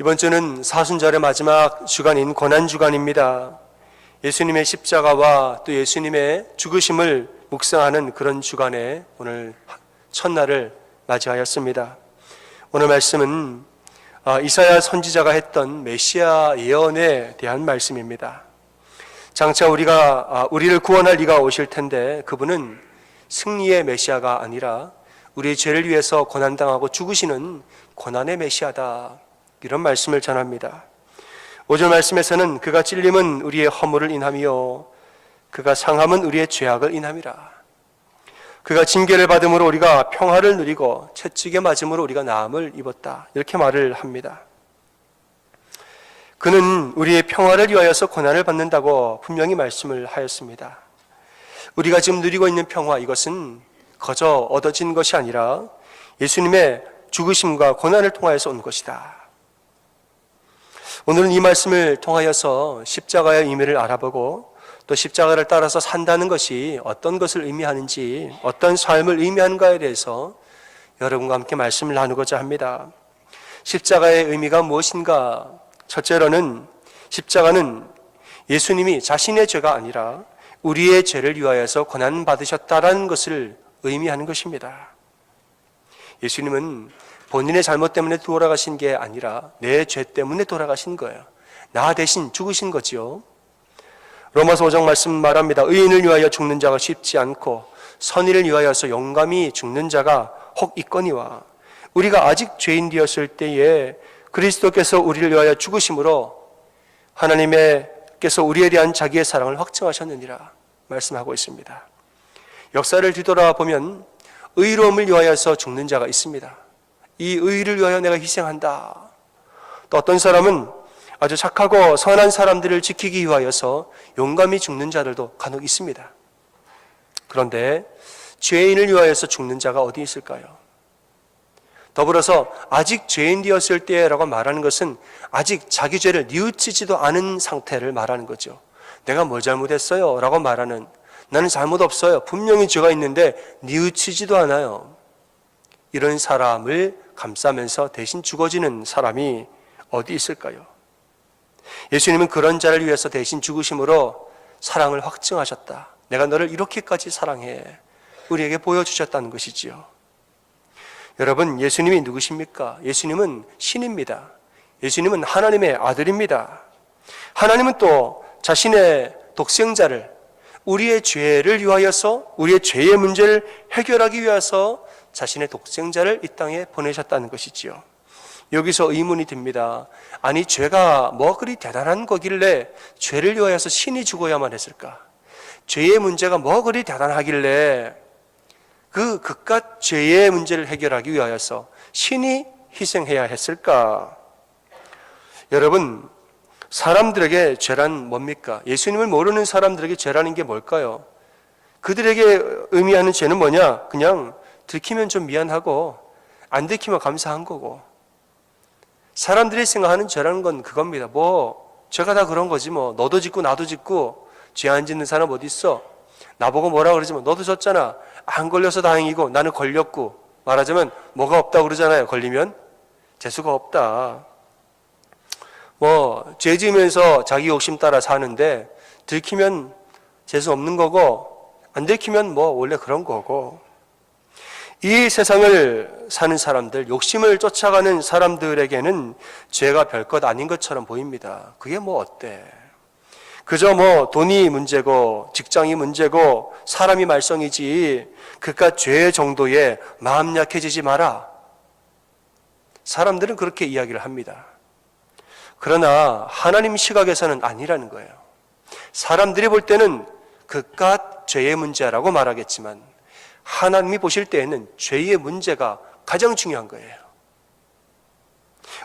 이번 주는 사순절의 마지막 주간인 고난주간입니다. 예수님의 십자가와 또 예수님의 죽으심을 묵상하는 그런 주간에 오늘 첫날을 맞이하였습니다. 오늘 말씀은 이사야 선지자가 했던 메시아 예언에 대한 말씀입니다. 장차 우리를 구원할 이가 오실 텐데 그분은 승리의 메시아가 아니라 우리의 죄를 위해서 고난당하고 죽으시는 고난의 메시아다, 이런 말씀을 전합니다. 5절 말씀에서는 그가 찔림은 우리의 허물을 인함이요 그가 상함은 우리의 죄악을 인함이라. 그가 징계를 받음으로 우리가 평화를 누리고 채찍에 맞음으로 우리가 나음을 입었다, 이렇게 말을 합니다. 그는 우리의 평화를 위하여서 고난을 받는다고 분명히 말씀을 하였습니다. 우리가 지금 누리고 있는 평화, 이것은 거저 얻어진 것이 아니라 예수님의 죽으심과 고난을 통하여서 온 것이다. 오늘은 이 말씀을 통하여서 십자가의 의미를 알아보고 또 십자가를 따라서 산다는 것이 어떤 것을 의미하는지, 어떤 삶을 의미하는가에 대해서 여러분과 함께 말씀을 나누고자 합니다. 십자가의 의미가 무엇인가? 첫째로는 십자가는 예수님이 자신의 죄가 아니라 우리의 죄를 위하여서 고난받으셨다라는 것을 의미하는 것입니다. 예수님은 본인의 잘못 때문에 돌아가신 게 아니라 내 죄 때문에 돌아가신 거예요. 나 대신 죽으신 거지요. 로마서 5장 말씀 말합니다. 의인을 위하여 죽는 자가 쉽지 않고 선의를 위하여서 용감히 죽는 자가 혹 있거니와, 우리가 아직 죄인 되었을 때에 그리스도께서 우리를 위하여 죽으심으로 하나님께서 우리에 대한 자기의 사랑을 확증하셨느니라 말씀하고 있습니다. 역사를 뒤돌아보면 의로움을 위하여서 죽는 자가 있습니다. 이 의를 위하여 내가 희생한다. 또 어떤 사람은 아주 착하고 선한 사람들을 지키기 위하여서 용감히 죽는 자들도 간혹 있습니다. 그런데 죄인을 위하여서 죽는 자가 어디 있을까요? 더불어서 아직 죄인 되었을 때라고 말하는 것은 아직 자기 죄를 뉘우치지도 않은 상태를 말하는 거죠. 내가 뭘 잘못했어요? 라고 말하는, 나는 잘못 없어요. 분명히 죄가 있는데 뉘우치지도 않아요. 이런 사람을 감싸면서 대신 죽어지는 사람이 어디 있을까요? 예수님은 그런 자를 위해서 대신 죽으심으로 사랑을 확증하셨다. 내가 너를 이렇게까지 사랑해. 우리에게 보여주셨다는 것이지요. 여러분, 예수님이 누구십니까? 예수님은 신입니다. 예수님은 하나님의 아들입니다. 하나님은 또 자신의 독생자를 우리의 죄를 위하여서, 우리의 죄의 문제를 해결하기 위해서 자신의 독생자를 이 땅에 보내셨다는 것이지요. 여기서 의문이 듭니다. 아니, 죄가 뭐 그리 대단한 거길래 죄를 위하여서 신이 죽어야만 했을까? 죄의 문제가 뭐 그리 대단하길래 그 그깟 죄의 문제를 해결하기 위하여서 신이 희생해야 했을까? 여러분, 사람들에게 죄란 뭡니까? 예수님을 모르는 사람들에게 죄라는 게 뭘까요? 그들에게 의미하는 죄는 뭐냐? 그냥 들키면 좀 미안하고 안 들키면 감사한 거고, 사람들이 생각하는 죄라는 건 그겁니다. 뭐 죄가 다 그런 거지 뭐. 너도 짓고 나도 짓고 죄 안 짓는 사람 어디 있어? 나보고 뭐라 그러지 뭐. 너도 졌잖아. 안 걸려서 다행이고 나는 걸렸고, 말하자면 뭐가 없다고 그러잖아요. 걸리면 재수가 없다. 뭐 죄 지으면서 자기 욕심 따라 사는데 들키면 재수 없는 거고 안 들키면 뭐 원래 그런 거고. 이 세상을 사는 사람들, 욕심을 쫓아가는 사람들에게는 죄가 별것 아닌 것처럼 보입니다. 그게 뭐 어때? 그저 뭐 돈이 문제고 직장이 문제고 사람이 말썽이지 그깟 죄 정도에 마음 약해지지 마라. 사람들은 그렇게 이야기를 합니다. 그러나 하나님 시각에서는 아니라는 거예요. 사람들이 볼 때는 그깟 죄의 문제라고 말하겠지만 하나님이 보실 때에는 죄의 문제가 가장 중요한 거예요.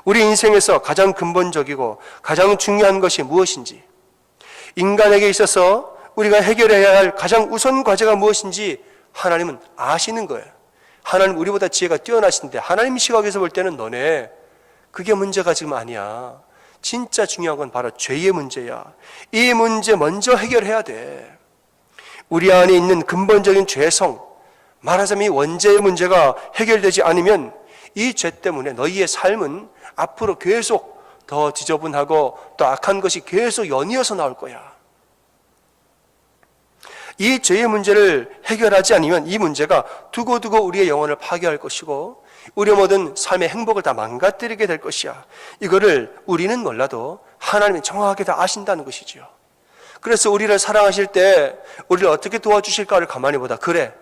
우리 인생에서 가장 근본적이고 가장 중요한 것이 무엇인지, 인간에게 있어서 우리가 해결해야 할 가장 우선 과제가 무엇인지 하나님은 아시는 거예요. 하나님 우리보다 지혜가 뛰어나신데 하나님 시각에서 볼 때는 너네 그게 문제가 지금 아니야. 진짜 중요한 건 바로 죄의 문제야. 이 문제 먼저 해결해야 돼. 우리 안에 있는 근본적인 죄성, 말하자면 이 원죄의 문제가 해결되지 않으면 이 죄 때문에 너희의 삶은 앞으로 계속 더 지저분하고 또 악한 것이 계속 연이어서 나올 거야. 이 죄의 문제를 해결하지 않으면 이 문제가 두고두고 우리의 영혼을 파괴할 것이고 우리 모든 삶의 행복을 다 망가뜨리게 될 것이야. 이거를 우리는 몰라도 하나님이 정확하게 다 아신다는 것이죠. 그래서 우리를 사랑하실 때 우리를 어떻게 도와주실까를 가만히 보다, 그래,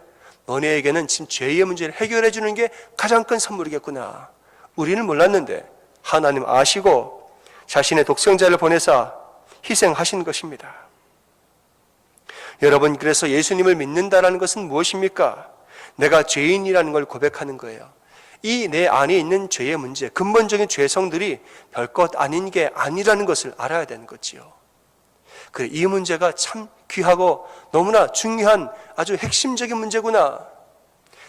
너네에게는 지금 죄의 문제를 해결해 주는 게 가장 큰 선물이겠구나. 우리는 몰랐는데 하나님 아시고 자신의 독생자를 보내사 희생하신 것입니다. 여러분, 그래서 예수님을 믿는다라는 것은 무엇입니까? 내가 죄인이라는 걸 고백하는 거예요. 이 내 안에 있는 죄의 문제, 근본적인 죄성들이 별것 아닌 게 아니라는 것을 알아야 되는 거지요. 그래, 이 문제가 참 귀하고 너무나 중요한 아주 핵심적인 문제구나.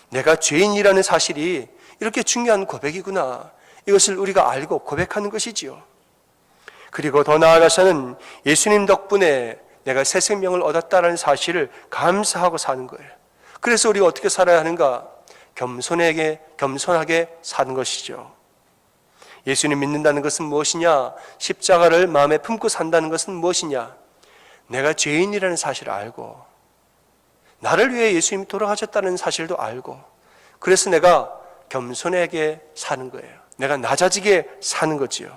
내가 죄인이라는 사실이 이렇게 중요한 고백이구나. 이것을 우리가 알고 고백하는 것이지요. 그리고 더 나아가서는 예수님 덕분에 내가 새 생명을 얻었다는 사실을 감사하고 사는 거예요. 그래서 우리가 어떻게 살아야 하는가? 겸손하게 사는 것이죠. 예수님 믿는다는 것은 무엇이냐? 십자가를 마음에 품고 산다는 것은 무엇이냐? 내가 죄인이라는 사실을 알고 나를 위해 예수님이 돌아가셨다는 사실도 알고, 그래서 내가 겸손하게 사는 거예요. 내가 낮아지게 사는 거지요.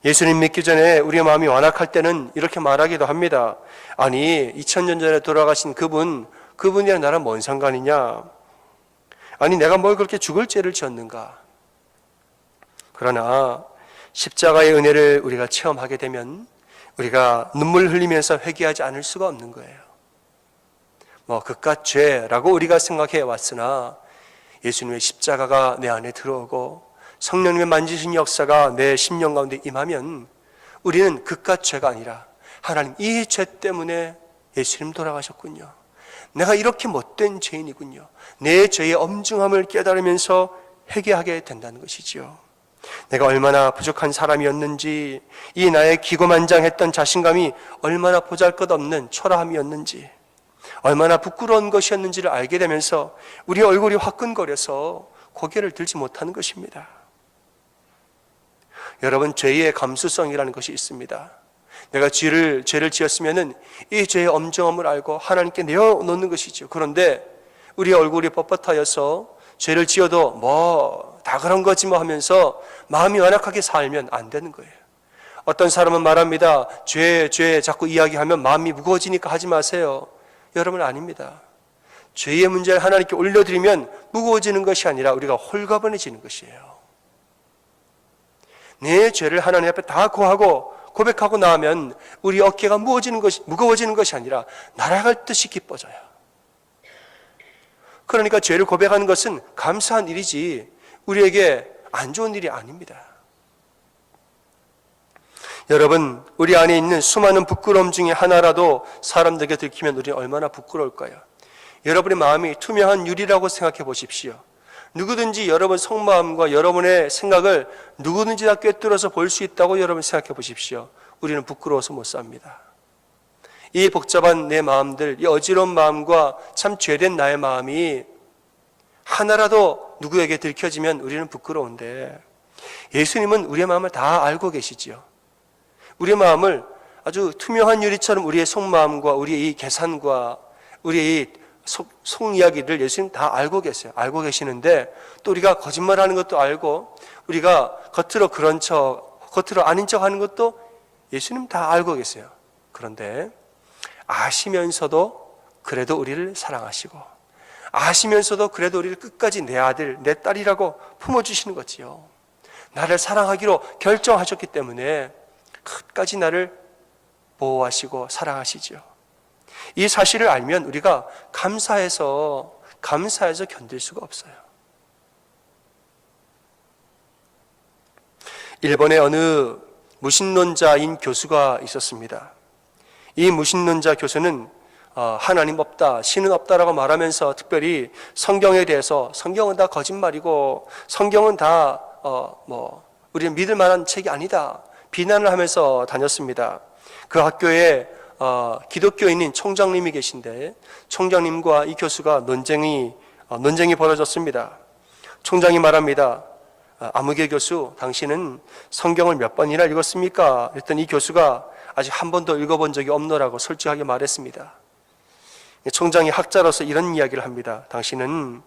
예수님 믿기 전에 우리의 마음이 완악할 때는 이렇게 말하기도 합니다. 아니, 2000년 전에 돌아가신 그분이랑 나랑 뭔 상관이냐? 아니, 내가 뭘 그렇게 죽을 죄를 지었는가? 그러나 십자가의 은혜를 우리가 체험하게 되면 우리가 눈물 흘리면서 회개하지 않을 수가 없는 거예요. 그깟 죄라고 우리가 생각해 왔으나 예수님의 십자가가 내 안에 들어오고 성령님의 만지신 역사가 내 심령 가운데 임하면 우리는 그깟 죄가 아니라, 하나님, 이 죄 때문에 예수님 돌아가셨군요. 내가 이렇게 못된 죄인이군요. 내 죄의 엄중함을 깨달으면서 회개하게 된다는 것이지요. 내가 얼마나 부족한 사람이었는지, 이 나의 기고만장했던 자신감이 얼마나 보잘것없는 초라함이었는지, 얼마나 부끄러운 것이었는지를 알게 되면서 우리의 얼굴이 화끈거려서 고개를 들지 못하는 것입니다. 여러분, 죄의 감수성이라는 것이 있습니다. 내가 죄를 지었으면 이 죄의 엄정함을 알고 하나님께 내어놓는 것이죠. 그런데 우리의 얼굴이 뻣뻣하여서 죄를 지어도 다 그런 거지 하면서 마음이 완악하게 살면 안 되는 거예요. 어떤 사람은 말합니다. 죄 자꾸 이야기하면 마음이 무거워지니까 하지 마세요. 여러분, 아닙니다. 죄의 문제를 하나님께 올려드리면 무거워지는 것이 아니라 우리가 홀가분해지는 것이에요. 내 죄를 하나님 앞에 다 고백하고 나면 우리 어깨가 무거워지는 것이 아니라 날아갈 듯이 기뻐져요. 그러니까 죄를 고백하는 것은 감사한 일이지 우리에게 안 좋은 일이 아닙니다. 여러분, 우리 안에 있는 수많은 부끄러움 중에 하나라도 사람들에게 들키면 우리는 얼마나 부끄러울까요? 여러분의 마음이 투명한 유리라고 생각해 보십시오. 누구든지 여러분 속마음과 여러분의 생각을 누구든지 다 꿰뚫어서 볼 수 있다고 여러분 생각해 보십시오. 우리는 부끄러워서 못 삽니다. 이 복잡한 내 마음들, 이 어지러운 마음과 참 죄된 나의 마음이 하나라도 누구에게 들켜지면 우리는 부끄러운데, 예수님은 우리의 마음을 다 알고 계시지요. 우리의 마음을 아주 투명한 유리처럼 우리의 속마음과 우리의 이 계산과 우리의 이 속 이야기를 예수님 다 알고 계세요. 알고 계시는데 또 우리가 거짓말하는 것도 알고 우리가 겉으로 아닌 척 하는 것도 예수님 다 알고 계세요. 그런데 아시면서도 그래도 우리를 사랑하시고, 아시면서도 그래도 우리를 끝까지 내 아들, 내 딸이라고 품어주시는 거지요. 나를 사랑하기로 결정하셨기 때문에 끝까지 나를 보호하시고 사랑하시죠. 이 사실을 알면 우리가 감사해서 견딜 수가 없어요. 일본의 어느 무신론자인 교수가 있었습니다. 이 무신론자 교수는 하나님 없다, 신은 없다라고 말하면서 특별히 성경에 대해서 성경은 다 거짓말이고 성경은 다 우리는 믿을 만한 책이 아니다, 비난을 하면서 다녔습니다. 그 학교에 기독교인인 총장님이 계신데 총장님과 이 교수가 논쟁이 벌어졌습니다. 총장이 말합니다. 아무개 교수, 당신은 성경을 몇 번이나 읽었습니까? 그랬더니 이 교수가 아직 한 번도 읽어본 적이 없노라고 솔직하게 말했습니다. 총장이 학자로서 이런 이야기를 합니다. 당신은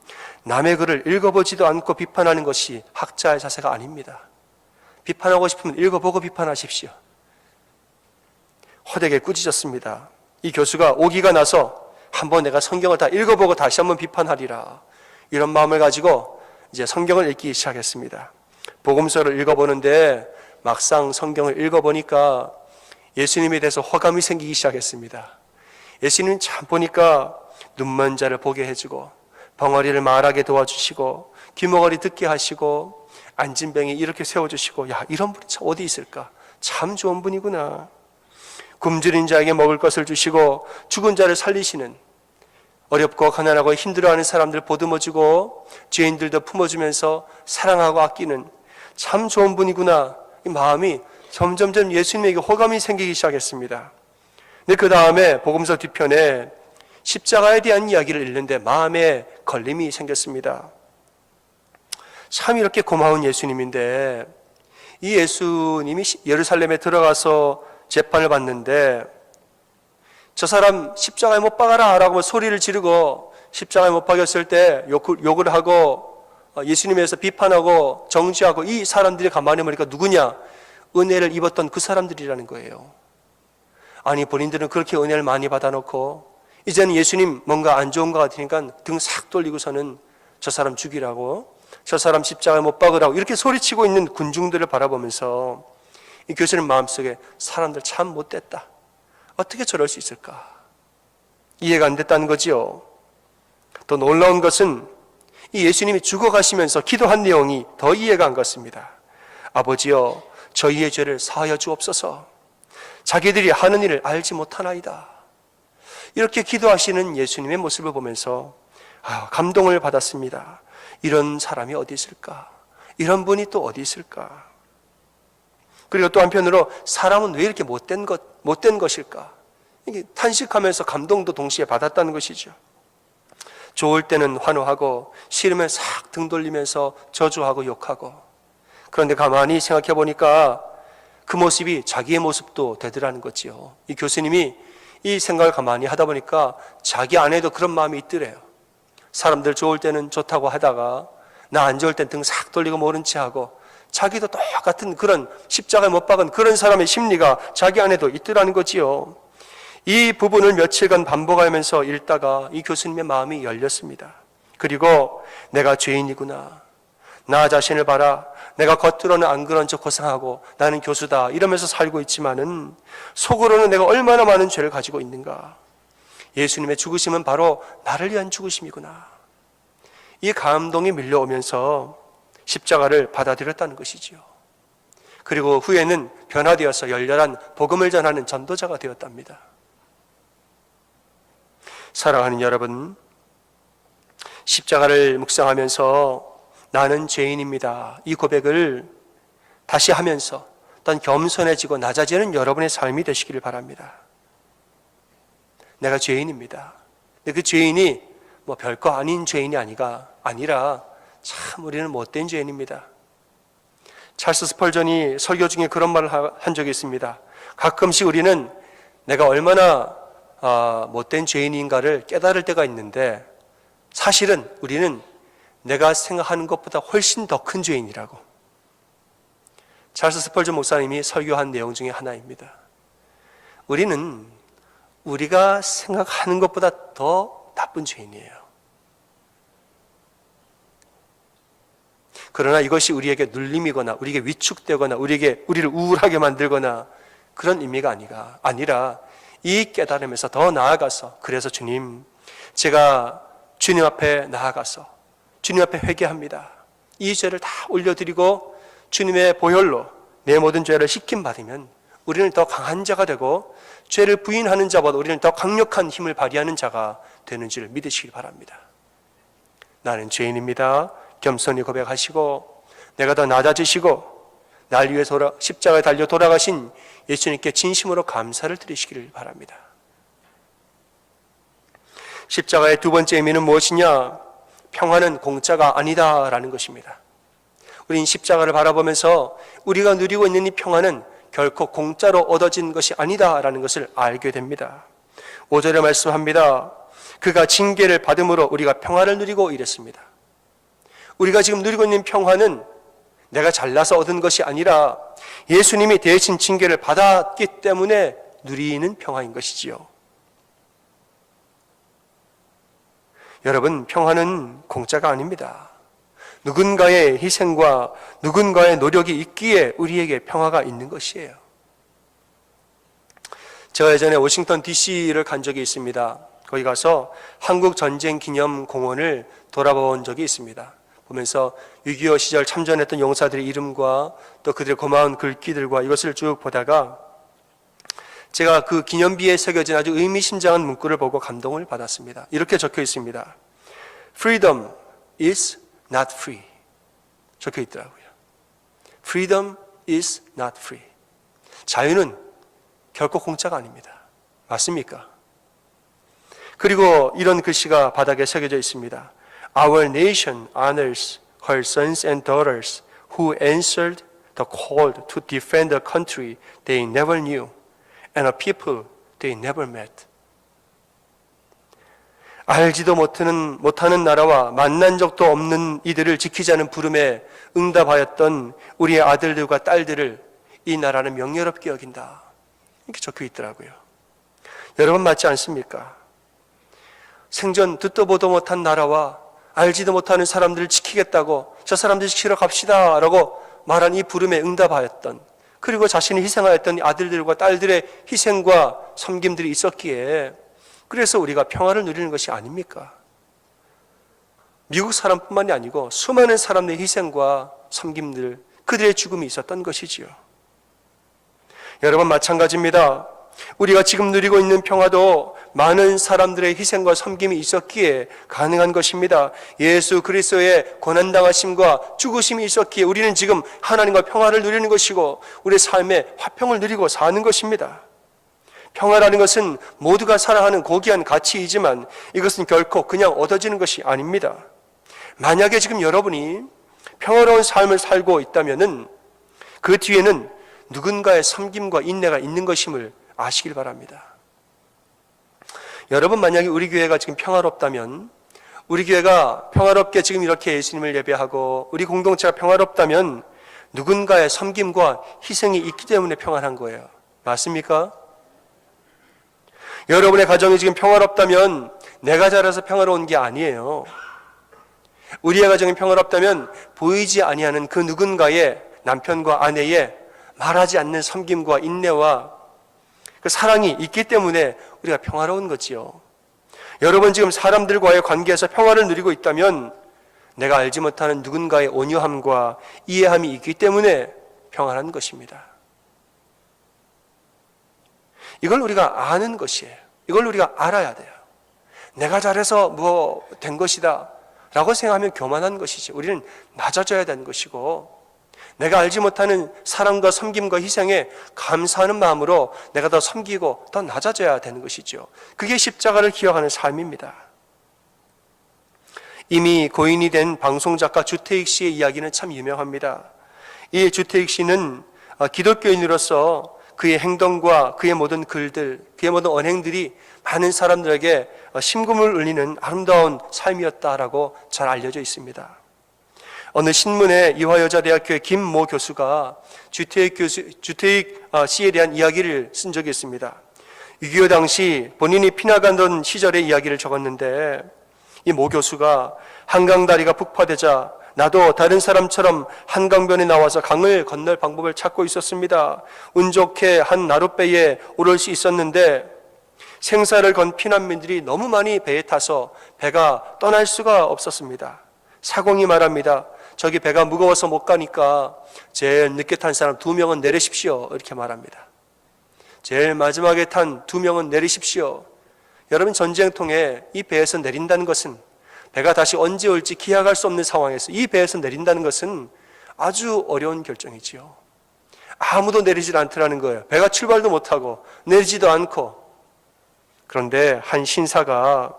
남의 글을 읽어보지도 않고 비판하는 것이 학자의 자세가 아닙니다. 비판하고 싶으면 읽어보고 비판하십시오. 호되게 꾸짖었습니다. 이 교수가 오기가 나서 한번 내가 성경을 다 읽어보고 다시 한번 비판하리라, 이런 마음을 가지고 이제 성경을 읽기 시작했습니다. 복음서를 읽어보는데 막상 성경을 읽어보니까 예수님에 대해서 호감이 생기기 시작했습니다. 예수님 참 보니까 눈먼 자를 보게 해주고, 벙어리를 말하게 도와주시고, 귀머거리 듣게 하시고, 앉은 병이 이렇게 세워주시고, 야, 이런 분이 참 어디 있을까? 참 좋은 분이구나. 굶주린 자에게 먹을 것을 주시고, 죽은 자를 살리시는, 어렵고 가난하고 힘들어하는 사람들 보듬어주고, 죄인들도 품어주면서 사랑하고 아끼는 참 좋은 분이구나. 이 마음이 점점점 예수님에게 호감이 생기기 시작했습니다. 근데 그 다음에 복음서 뒤편에 십자가에 대한 이야기를 읽는데 마음에 걸림이 생겼습니다. 참 이렇게 고마운 예수님인데, 이 예수님이 예루살렘에 들어가서 재판을 받는데 저 사람 십자가에 못 박아라 라고 소리를 지르고, 십자가에 못 박였을 때 욕을 하고 예수님에 대해서 비판하고 정죄하고, 이 사람들이 가만히 보니까 누구냐? 은혜를 입었던 그 사람들이라는 거예요. 아니, 본인들은 그렇게 은혜를 많이 받아놓고 이제는 예수님 뭔가 안 좋은 것 같으니까 등 싹 돌리고서는 저 사람 죽이라고, 저 사람 십자가에 못 박으라고 이렇게 소리치고 있는 군중들을 바라보면서 이 교수님 마음속에 사람들 참 못됐다, 어떻게 저럴 수 있을까, 이해가 안 됐다는 거지요. 더 놀라운 것은 이 예수님이 죽어가시면서 기도한 내용이 더 이해가 안 갔습니다. 아버지여, 저희의 죄를 사하여 주옵소서. 자기들이 하는 일을 알지 못하나이다. 이렇게 기도하시는 예수님의 모습을 보면서 감동을 받았습니다. 이런 사람이 어디 있을까? 이런 분이 또 어디 있을까? 그리고 또 한편으로 사람은 왜 이렇게 못된 것일까? 이게 탄식하면서 감동도 동시에 받았다는 것이죠. 좋을 때는 환호하고 싫으면 싹 등 돌리면서 저주하고 욕하고, 그런데 가만히 생각해 보니까 그 모습이 자기의 모습도 되더라는 거지요. 이 교수님이 이 생각을 가만히 하다 보니까 자기 안에도 그런 마음이 있더래요. 사람들 좋을 때는 좋다고 하다가 나 안 좋을 땐 등 싹 돌리고 모른 채 하고, 자기도 똑같은 그런 십자가에 못 박은 그런 사람의 심리가 자기 안에도 있더라는 거지요. 이 부분을 며칠간 반복하면서 읽다가 이 교수님의 마음이 열렸습니다. 그리고 내가 죄인이구나, 나 자신을 봐라, 내가 겉으로는 안 그런 척 고상하고 나는 교수다 이러면서 살고 있지만은 속으로는 내가 얼마나 많은 죄를 가지고 있는가, 예수님의 죽으심은 바로 나를 위한 죽으심이구나, 이 감동이 밀려오면서 십자가를 받아들였다는 것이지요. 그리고 후에는 변화되어서 열렬한 복음을 전하는 전도자가 되었답니다. 사랑하는 여러분, 십자가를 묵상하면서 나는 죄인입니다, 이 고백을 다시 하면서 어떤 겸손해지고 낮아지는 여러분의 삶이 되시기를 바랍니다. 내가 죄인입니다. 근데 그 죄인이 뭐 별거 아닌 죄인이 아니라 참 우리는 못된 죄인입니다. 찰스 스펄전이 설교 중에 그런 말을 한 적이 있습니다. 가끔씩 우리는 내가 얼마나 못된 죄인인가를 깨달을 때가 있는데, 사실은 우리는 내가 생각하는 것보다 훨씬 더 큰 죄인이라고. 찰스 스펄전 목사님이 설교한 내용 중에 하나입니다. 우리는 우리가 생각하는 것보다 더 나쁜 죄인이에요. 그러나 이것이 우리에게 눌림이거나 우리에게 위축되거나 우리를 우울하게 만들거나 그런 의미가 아니라 이 깨달음에서 더 나아가서, 그래서 주님, 제가 주님 앞에 나아가서 주님 앞에 회개합니다, 이 죄를 다 올려드리고 주님의 보혈로 내 모든 죄를 씻김받으면 우리는 더 강한 자가 되고, 죄를 부인하는 자보다 우리는 더 강력한 힘을 발휘하는 자가 되는 줄 믿으시길 바랍니다. 나는 죄인입니다, 겸손히 고백하시고, 내가 더 낮아지시고 날 위해 십자가에 달려 돌아가신 예수님께 진심으로 감사를 드리시기를 바랍니다. 십자가의 두 번째 의미는 무엇이냐? 평화는 공짜가 아니다라는 것입니다. 우린 십자가를 바라보면서 우리가 누리고 있는 이 평화는 결코 공짜로 얻어진 것이 아니다라는 것을 알게 됩니다. 5절에 말씀합니다. 그가 징계를 받음으로 우리가 평화를 누리고 이랬습니다. 우리가 지금 누리고 있는 평화는 내가 잘나서 얻은 것이 아니라 예수님이 대신 징계를 받았기 때문에 누리는 평화인 것이지요. 여러분, 평화는 공짜가 아닙니다. 누군가의 희생과 누군가의 노력이 있기에 우리에게 평화가 있는 것이에요. 제가 예전에 워싱턴 DC를 간 적이 있습니다. 거기 가서 한국 전쟁 기념 공원을 돌아본 적이 있습니다. 보면서 6.25 시절 참전했던 용사들의 이름과 또 그들의 고마운 글귀들과 이것을 쭉 보다가 제가 그 기념비에 새겨진 아주 의미심장한 문구를 보고 감동을 받았습니다. 이렇게 적혀 있습니다. Freedom is not free. 적혀 있더라고요. Freedom is not free. 자유는 결코 공짜가 아닙니다. 맞습니까? 그리고 이런 글씨가 바닥에 새겨져 있습니다. Our nation honors her sons and daughters who answered the call to defend a country they never knew and a people they never met. 알지도 못하는 나라와 만난 적도 없는 이들을 지키자는 부름에 응답하였던 우리의 아들들과 딸들을 이 나라는 명예롭게 여긴다. 이렇게 적혀 있더라고요. 여러분 맞지 않습니까? 생전 듣도 보도 못한 나라와 알지도 못하는 사람들을 지키겠다고 저 사람들 지키러 갑시다 라고 말한 이 부름에 응답하였던, 그리고 자신이 희생하였던 아들들과 딸들의 희생과 섬김들이 있었기에 그래서 우리가 평화를 누리는 것이 아닙니까? 미국 사람뿐만이 아니고 수많은 사람들의 희생과 섬김들, 그들의 죽음이 있었던 것이지요. 여러분 마찬가지입니다. 우리가 지금 누리고 있는 평화도 많은 사람들의 희생과 섬김이 있었기에 가능한 것입니다. 예수 그리스도의 고난당하심과 죽으심이 있었기에 우리는 지금 하나님과 평화를 누리는 것이고 우리의 삶에 화평을 누리고 사는 것입니다. 평화라는 것은 모두가 사랑하는 고귀한 가치이지만 이것은 결코 그냥 얻어지는 것이 아닙니다. 만약에 지금 여러분이 평화로운 삶을 살고 있다면 그 뒤에는 누군가의 섬김과 인내가 있는 것임을 아시길 바랍니다. 여러분 만약에 우리 교회가 지금 평화롭다면, 우리 교회가 평화롭게 지금 이렇게 예수님을 예배하고 우리 공동체가 평화롭다면 누군가의 섬김과 희생이 있기 때문에 평안한 거예요. 맞습니까? 여러분의 가정이 지금 평화롭다면 내가 잘해서 평화로운 게 아니에요. 우리의 가정이 평화롭다면 보이지 아니하는 그 누군가의 남편과 아내의 말하지 않는 섬김과 인내와 그 사랑이 있기 때문에 우리가 평화로운 거지요. 여러분 지금 사람들과의 관계에서 평화를 누리고 있다면 내가 알지 못하는 누군가의 온유함과 이해함이 있기 때문에 평안한 것입니다. 이걸 우리가 아는 것이에요. 이걸 우리가 알아야 돼요. 내가 잘해서 뭐 된 것이다 라고 생각하면 교만한 것이지. 우리는 낮아져야 되는 것이고 내가 알지 못하는 사랑과 섬김과 희생에 감사하는 마음으로 내가 더 섬기고 더 낮아져야 되는 것이죠. 그게 십자가를 기억하는 삶입니다. 이미 고인이 된 방송작가 주태익 씨의 이야기는 참 유명합니다. 이 주태익 씨는 기독교인으로서 그의 행동과 그의 모든 글들, 그의 모든 언행들이 많은 사람들에게 심금을 울리는 아름다운 삶이었다라고 잘 알려져 있습니다. 어느 신문에 이화여자대학교의 김모 교수가 주태익 씨에 대한 이야기를 쓴 적이 있습니다. 6.25 당시 본인이 피나가던 시절의 이야기를 적었는데 이 모 교수가 한강다리가 북파되자 나도 다른 사람처럼 한강변에 나와서 강을 건널 방법을 찾고 있었습니다. 운 좋게 한 나룻배에 오를 수 있었는데 생사를 건 피난민들이 너무 많이 배에 타서 배가 떠날 수가 없었습니다. 사공이 말합니다. 저기 배가 무거워서 못 가니까 제일 늦게 탄 사람 2명은 내리십시오. 이렇게 말합니다. 제일 마지막에 탄 2명은 내리십시오. 여러분 전쟁통에 이 배에서 내린다는 것은 배가 다시 언제 올지 기약할 수 없는 상황에서 이 배에서 내린다는 것은 아주 어려운 결정이지요. 아무도 내리질 않더라는 거예요. 배가 출발도 못하고 내리지도 않고. 그런데 한 신사가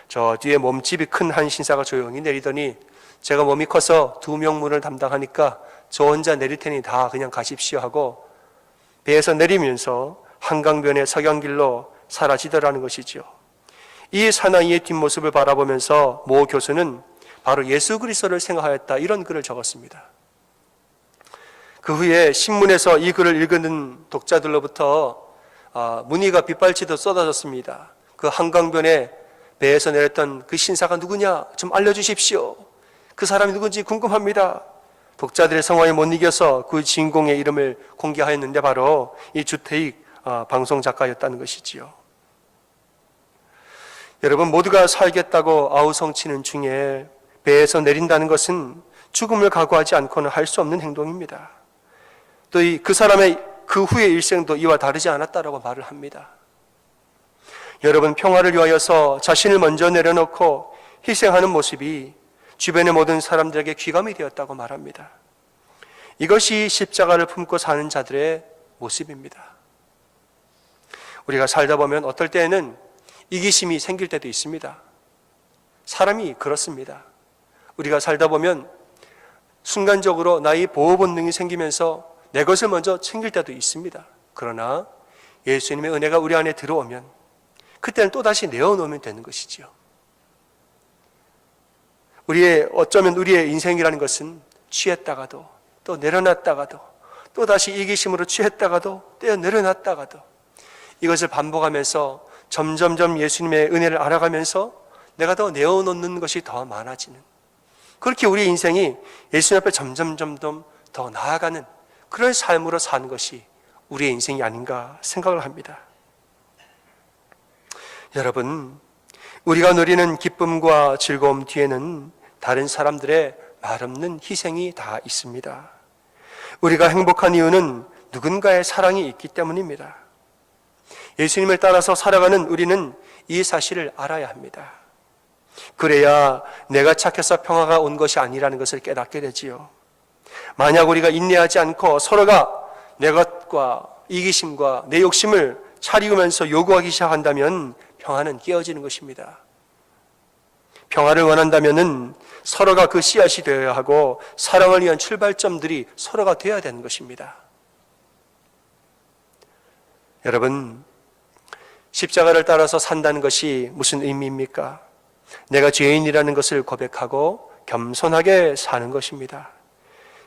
저 뒤에 몸집이 큰 한 신사가 조용히 내리더니 제가 몸이 커서 2명분을 담당하니까 저 혼자 내릴 테니 다 그냥 가십시오 하고 배에서 내리면서 한강변의 서경길로 사라지더라는 것이죠. 이 사나이의 뒷모습을 바라보면서 모 교수는 바로 예수 그리스도를 생각하였다, 이런 글을 적었습니다. 그 후에 신문에서 이 글을 읽은 독자들로부터 문의가 빗발치듯 쏟아졌습니다. 그 한강변에 배에서 내렸던 그 신사가 누구냐 좀 알려주십시오. 그 사람이 누군지 궁금합니다. 독자들의 성화에 못 이겨서 그 주인공의 이름을 공개하였는데 바로 이 주태익 방송 작가였다는 것이지요. 여러분, 모두가 살겠다고 아우성치는 중에 배에서 내린다는 것은 죽음을 각오하지 않고는 할 수 없는 행동입니다. 또 그 사람의 그 후의 일생도 이와 다르지 않았다라고 말을 합니다. 여러분, 평화를 위하여서 자신을 먼저 내려놓고 희생하는 모습이 주변의 모든 사람들에게 귀감이 되었다고 말합니다. 이것이 십자가를 품고 사는 자들의 모습입니다. 우리가 살다 보면 어떨 때에는 이기심이 생길 때도 있습니다. 사람이 그렇습니다. 우리가 살다 보면 순간적으로 나의 보호 본능이 생기면서 내 것을 먼저 챙길 때도 있습니다. 그러나 예수님의 은혜가 우리 안에 들어오면 그때는 또다시 내어놓으면 되는 것이지요. 어쩌면 우리의 인생이라는 것은 취했다가도 또 내려놨다가도 또다시 이기심으로 취했다가도 떼어 내려놨다가도 이것을 반복하면서 점점점 예수님의 은혜를 알아가면서 내가 더 내어놓는 것이 더 많아지는, 그렇게 우리의 인생이 예수님 앞에 점점점 더 나아가는 그런 삶으로 사는 것이 우리의 인생이 아닌가 생각을 합니다. 여러분, 우리가 누리는 기쁨과 즐거움 뒤에는 다른 사람들의 말없는 희생이 다 있습니다. 우리가 행복한 이유는 누군가의 사랑이 있기 때문입니다. 예수님을 따라서 살아가는 우리는 이 사실을 알아야 합니다. 그래야 내가 착해서 평화가 온 것이 아니라는 것을 깨닫게 되지요. 만약 우리가 인내하지 않고 서로가 내 것과 이기심과 내 욕심을 차리우면서 요구하기 시작한다면 평화는 깨어지는 것입니다. 평화를 원한다면 서로가 그 씨앗이 되어야 하고 사랑을 위한 출발점들이 서로가 되어야 되는 것입니다. 여러분, 십자가를 따라서 산다는 것이 무슨 의미입니까? 내가 죄인이라는 것을 고백하고 겸손하게 사는 것입니다.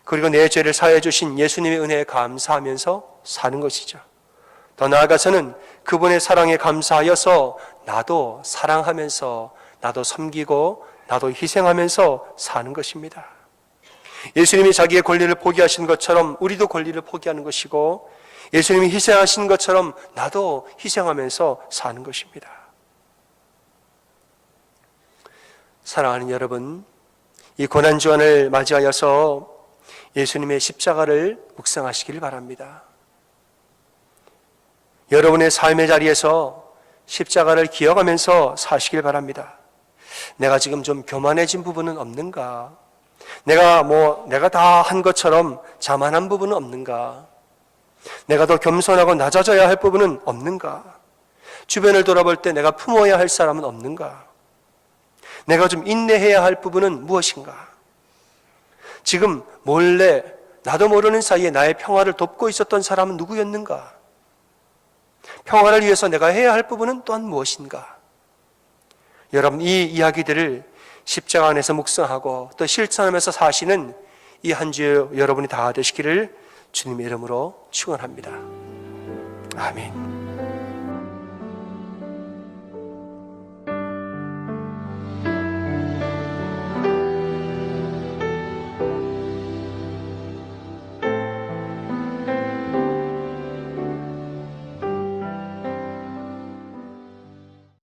그리고 내 죄를 사해 주신 예수님의 은혜에 감사하면서 사는 것이죠. 더 나아가서는 그분의 사랑에 감사하여서 나도 사랑하면서 나도 섬기고 나도 희생하면서 사는 것입니다. 예수님이 자기의 권리를 포기하신 것처럼 우리도 권리를 포기하는 것이고, 예수님이 희생하신 것처럼 나도 희생하면서 사는 것입니다. 사랑하는 여러분, 이 고난주간을 맞이하여서 예수님의 십자가를 묵상하시길 바랍니다. 여러분의 삶의 자리에서 십자가를 기억하면서 사시길 바랍니다. 내가 지금 좀 교만해진 부분은 없는가? 내가 다 한 것처럼 자만한 부분은 없는가? 내가 더 겸손하고 낮아져야 할 부분은 없는가? 주변을 돌아볼 때 내가 품어야 할 사람은 없는가? 내가 좀 인내해야 할 부분은 무엇인가? 지금 몰래 나도 모르는 사이에 나의 평화를 돕고 있었던 사람은 누구였는가? 평화를 위해서 내가 해야 할 부분은 또한 무엇인가? 여러분, 이 이야기들을 십자가 안에서 묵상하고 또 실천하면서 사시는 이 한 주 여러분이 다 되시기를 주님의 이름으로 축원합니다. 아멘.